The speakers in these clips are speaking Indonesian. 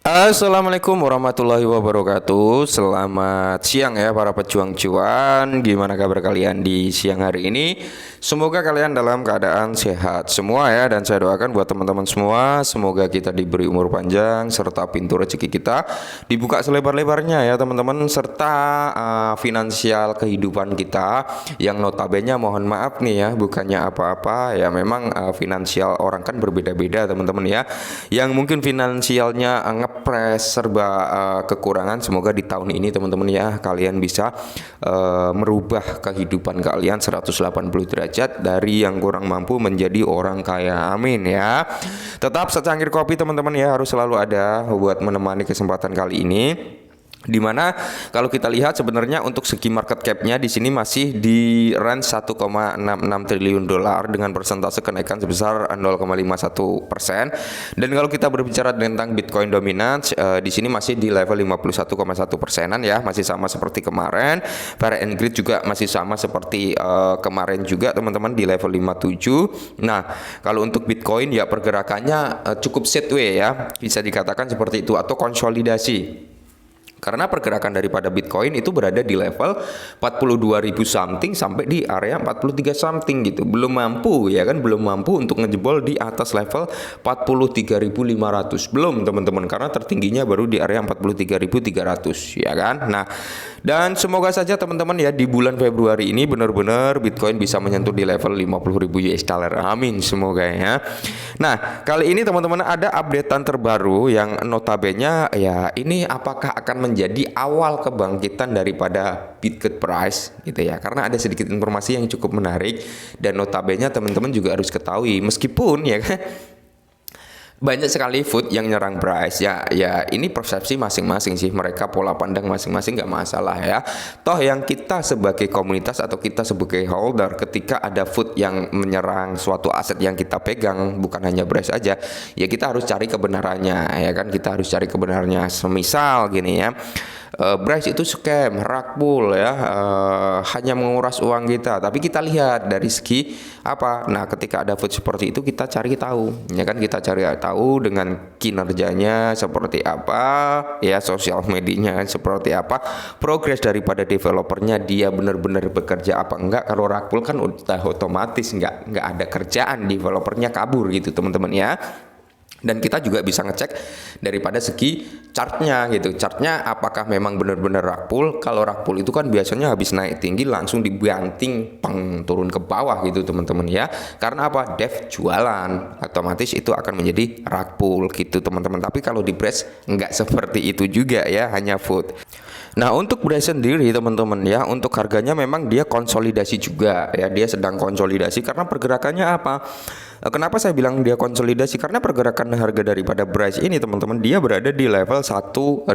Assalamualaikum warahmatullahi wabarakatuh. Selamat siang ya para pejuang cuan. Gimana kabar kalian di siang hari ini? Semoga kalian dalam keadaan sehat semua ya. Dan saya doakan buat teman-teman semua, semoga kita diberi umur panjang serta pintu rezeki kita dibuka selebar-lebarnya ya teman-teman. Serta finansial kehidupan kita yang notabene mohon maaf nih ya, bukannya apa-apa ya, memang finansial orang kan berbeda-beda teman-teman ya. Yang mungkin finansialnya ngepres serba kekurangan, semoga di tahun ini teman-teman ya kalian bisa merubah kehidupan kalian 180 derajat dari yang kurang mampu menjadi orang kaya, amin ya. Tetap secangkir kopi teman-teman ya harus selalu ada buat menemani kesempatan kali ini. Dimana kalau kita lihat sebenarnya untuk segi market cap-nya di sini masih di range 1,66 triliun dolar dengan persentase kenaikan sebesar 0,51%. Dan kalau kita berbicara tentang Bitcoin dominance di sini masih di level 51,1%-an ya, masih sama seperti kemarin. Fair and Greed juga masih sama seperti kemarin juga teman-teman di level 57. Nah, kalau untuk Bitcoin ya pergerakannya cukup sideways ya, bisa dikatakan seperti itu atau konsolidasi. Karena pergerakan daripada Bitcoin itu berada di level 42.000 something sampai di area 43 something gitu. Belum mampu ya kan, belum mampu untuk ngejebol di atas level 43.500. Belum teman-teman, karena tertingginya baru di area 43.300 ya kan. Nah, dan semoga saja teman-teman ya di bulan Februari ini benar-benar Bitcoin bisa menyentuh di level 50.000 US dollar. Amin semoga ya. Nah, kali ini teman-teman ada updatean terbaru yang notabene ya ini apakah akan menjadi awal kebangkitan daripada Bitget price gitu ya, karena ada sedikit informasi yang cukup menarik dan notabene teman-teman juga harus ketahui meskipun ya kan banyak sekali food yang nyerang price ya, ini persepsi masing-masing sih, mereka pola pandang masing-masing, nggak masalah ya. Toh yang kita sebagai komunitas atau kita sebagai holder ketika ada food yang menyerang suatu aset yang kita pegang, bukan hanya price aja ya, kita harus cari kebenarannya ya kan, kita harus cari kebenarannya. Semisal gini ya, Bryce itu scam, rug pull ya, hanya menguras uang kita. Tapi kita lihat dari segi apa? Nah, ketika ada food seperti itu kita cari tahu, ya kan, kita cari tahu dengan kinerjanya seperti apa, ya sosial medianya seperti apa, progres daripada developernya dia benar-benar bekerja apa enggak. Kalau rug pull kan udah otomatis nggak ada kerjaan, developernya kabur gitu teman-teman ya. Dan kita juga bisa ngecek daripada segi chartnya gitu, chartnya apakah memang benar-benar rug pull. Kalau rug pull itu kan biasanya habis naik tinggi langsung dibanting peng turun ke bawah gitu teman-teman ya, karena apa, dev jualan, otomatis itu akan menjadi rug pull gitu teman-teman. Tapi kalau di press nggak seperti itu juga ya, hanya food. Nah, untuk Bryce sendiri teman-teman ya, untuk harganya memang dia konsolidasi juga ya, dia sedang konsolidasi karena pergerakannya apa? Kenapa saya bilang dia konsolidasi? Karena pergerakan harga daripada Bryce ini teman-teman, dia berada di level 112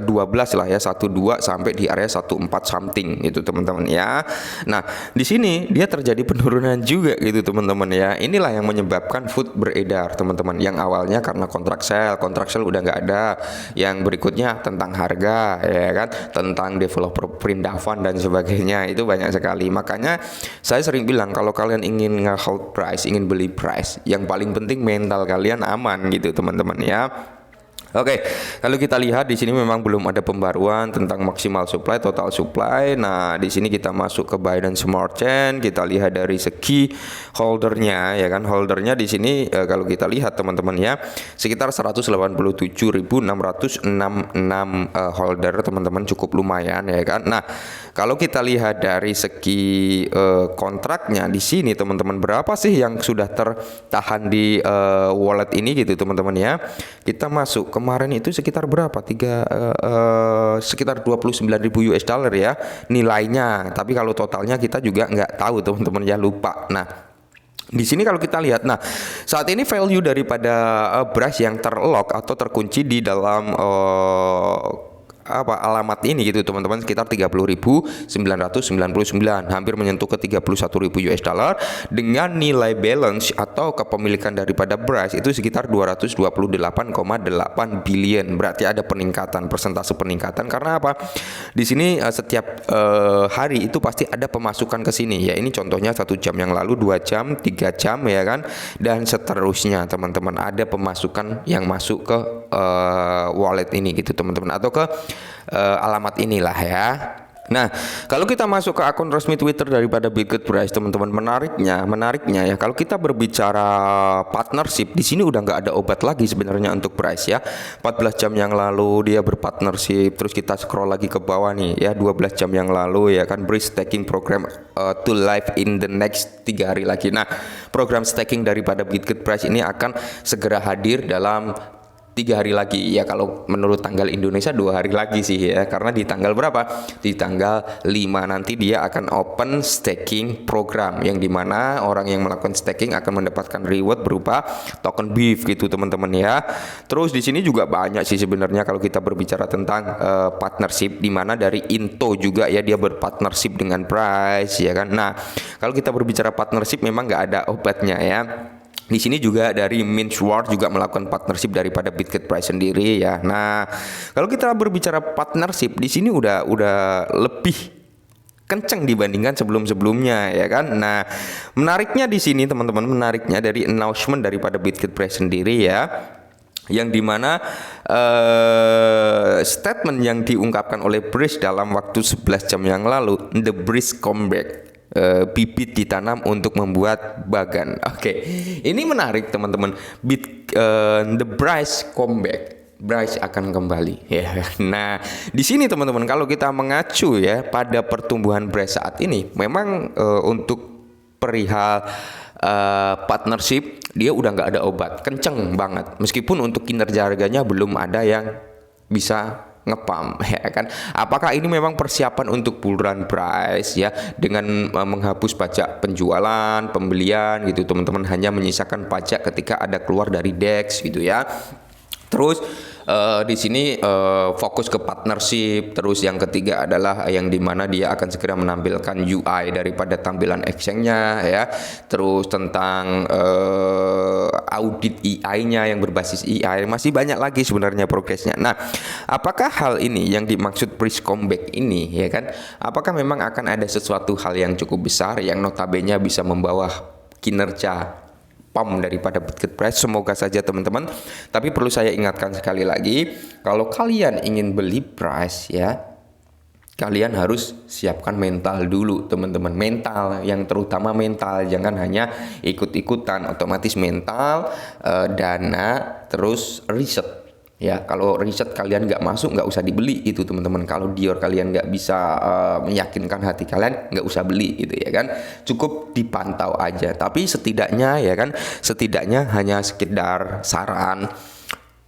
lah ya, 12 sampai di area 14 something gitu teman-teman ya. Nah, di sini dia terjadi penurunan juga gitu teman-teman ya. Inilah yang menyebabkan food beredar teman-teman. Yang awalnya karena kontrak sell udah nggak ada. Yang berikutnya tentang harga ya kan, tentang developer print Davan dan sebagainya, itu banyak sekali. Makanya saya sering bilang kalau kalian ingin nge-hold price, ingin beli price, yang paling penting mental kalian aman gitu teman-teman ya. Oke, kalau kita lihat di sini memang belum ada pembaruan tentang maksimal supply, total supply. Nah, di sini kita masuk ke Binance Smart Chain, kita lihat dari segi holdernya ya kan. Holdernya di sini kalau kita lihat teman-teman ya, sekitar 187.666 holder teman-teman, cukup lumayan ya kan. Nah, kalau kita lihat dari segi kontraknya di sini teman-teman, berapa sih yang sudah tertahan di wallet ini gitu teman-teman ya. Kita masuk kemarin itu sekitar berapa? Sekitar 29.000 US dollar ya nilainya. Tapi kalau totalnya kita juga nggak tahu teman-teman ya, lupa. Nah, di sini kalau kita lihat, nah saat ini value daripada Bryce yang terlock atau terkunci di dalam apa alamat ini gitu teman-teman, sekitar 30.999, hampir menyentuh ke 31.000 US dollar, dengan nilai balance atau kepemilikan daripada Bryce itu sekitar 228,8 billion. Berarti ada peningkatan, persentase peningkatan. Karena apa? Di sini setiap hari itu pasti ada pemasukan ke sini ya. Ini contohnya 1 jam yang lalu, 2 jam, 3 jam ya kan, dan seterusnya teman-teman, ada pemasukan yang masuk ke wallet ini gitu teman-teman, atau ke alamat inilah ya. Nah, kalau kita masuk ke akun resmi Twitter daripada Bitget Bryce, teman-teman, menariknya ya, kalau kita berbicara partnership, di sini udah nggak ada obat lagi sebenarnya untuk Bryce ya. 14 jam yang lalu dia berpartnership, terus kita scroll lagi ke bawah nih ya, 12 jam yang lalu ya kan, Bryce staking program to live in the next 3 hari lagi. Nah, program staking daripada Bitget Bryce ini akan segera hadir dalam 3 hari lagi ya, kalau menurut tanggal Indonesia 2 hari lagi sih ya, karena di tanggal berapa? Di tanggal 5 nanti dia akan open staking program, yang dimana orang yang melakukan staking akan mendapatkan reward berupa token BEEF gitu teman-teman ya. Terus di sini juga banyak sih sebenarnya kalau kita berbicara tentang partnership, dimana dari Into juga ya, dia berpartnership dengan Bryce ya kan. Nah, kalau kita berbicara partnership memang nggak ada obatnya ya. Di sini juga dari Mintsward juga melakukan partnership daripada Bitget Bryce sendiri ya. Nah, kalau kita berbicara partnership di sini udah lebih kenceng dibandingkan sebelum-sebelumnya ya kan. Nah, menariknya di sini teman-teman, menariknya dari announcement daripada Bitget Bryce sendiri ya, yang dimana statement yang diungkapkan oleh Bryce dalam waktu 11 jam yang lalu, the Bryce comeback, bibit ditanam untuk membuat bagan. Oke, ini menarik teman-teman. The Bryce comeback, Bryce akan kembali ya. Nah, di sini teman-teman, kalau kita mengacu ya pada pertumbuhan Bryce saat ini, memang untuk perihal partnership dia udah nggak ada obat, kenceng banget. Meskipun untuk kinerja harganya belum ada yang bisa ngepam ya kan. Apakah ini memang persiapan untuk bulan Bryce ya, dengan menghapus pajak penjualan, pembelian gitu teman-teman, hanya menyisakan pajak ketika ada keluar dari DEX gitu ya. Terus di sini fokus ke partnership. Terus yang ketiga adalah yang dimana dia akan segera menampilkan UI daripada tampilan exchange-nya ya. Terus tentang audit AI-nya yang berbasis AI, masih banyak lagi sebenarnya progresnya. Nah, apakah hal ini yang dimaksud Bryce comeback ini ya kan? Apakah memang akan ada sesuatu hal yang cukup besar yang notabene bisa membawa kinerja daripada Bitget Bryce? Semoga saja teman-teman. Tapi perlu saya ingatkan sekali lagi, kalau kalian ingin beli Bryce ya, kalian harus siapkan mental dulu teman-teman. Mental, yang terutama mental, jangan hanya ikut-ikutan. Otomatis mental, dana, terus riset ya. Kalau riset kalian nggak masuk, nggak usah dibeli itu teman-teman. Kalau Dior kalian nggak bisa meyakinkan hati kalian, nggak usah beli gitu ya kan. Cukup dipantau aja. Tapi setidaknya ya kan, setidaknya hanya sekedar saran,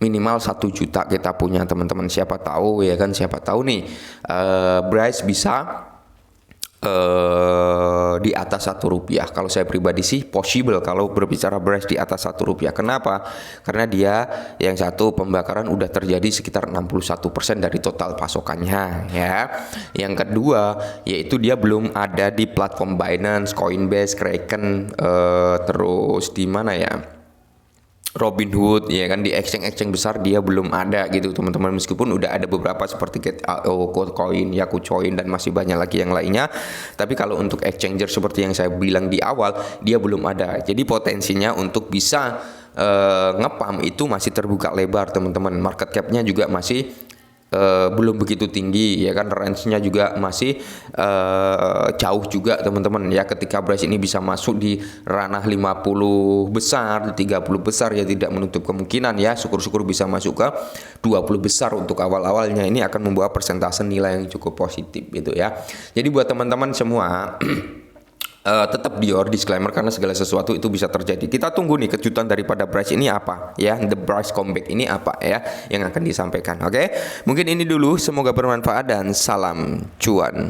minimal 1 juta kita punya teman-teman. Siapa tahu ya kan, siapa tahu nih Bryce bisa di atas Rp1. Kalau saya pribadi sih possible kalau berbicara Bryce di atas Rp1. Kenapa? Karena dia yang satu, pembakaran udah terjadi sekitar 61% dari total pasokannya ya. Yang kedua yaitu dia belum ada di platform Binance, Coinbase, Kraken, terus di mana ya, Robinhood ya kan, di exchange besar dia belum ada gitu teman-teman. Meskipun udah ada beberapa seperti Get.io, Coin, Yakucoin, dan masih banyak lagi yang lainnya, tapi kalau untuk exchanger seperti yang saya bilang di awal, dia belum ada. Jadi potensinya untuk bisa ngepam itu masih terbuka lebar teman-teman. Market capnya juga masih belum begitu tinggi ya kan, range-nya juga masih jauh juga teman-teman ya. Ketika Bryce ini bisa masuk di ranah 50 besar, 30 besar ya, tidak menutup kemungkinan ya, syukur-syukur bisa masuk ke 20 besar untuk awal-awalnya. Ini akan membawa persentase nilai yang cukup positif gitu ya. Jadi buat teman-teman semua tetap Dior disclaimer, karena segala sesuatu itu bisa terjadi. Kita tunggu nih kejutan daripada Bryce ini apa ya, the Bryce comeback ini apa ya yang akan disampaikan. Oke, mungkin ini dulu, semoga bermanfaat dan salam cuan.